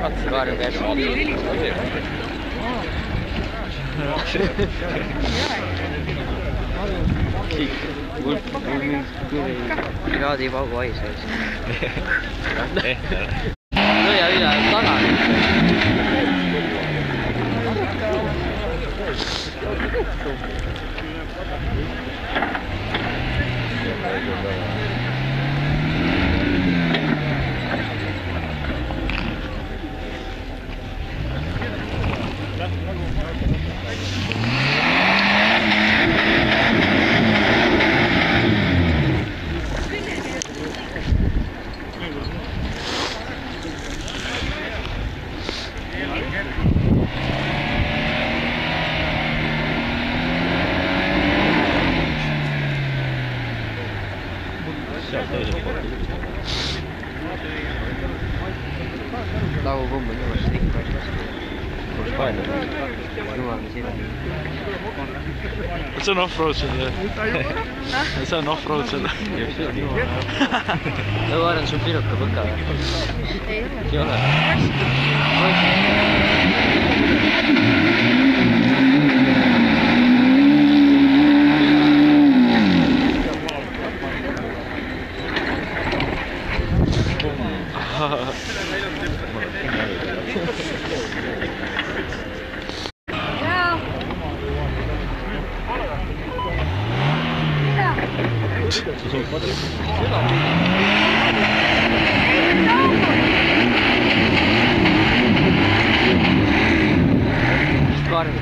Kaaren käes. Piraadi paugu hais ees. Lõia üle taga. Lauakumm on jumast ikka asjast. Kus paelda? Jumal, mis ilma. See on off-road selle. See on off-road selle. Lõuaar on sul piruka põka või? Ei ole. Kaaren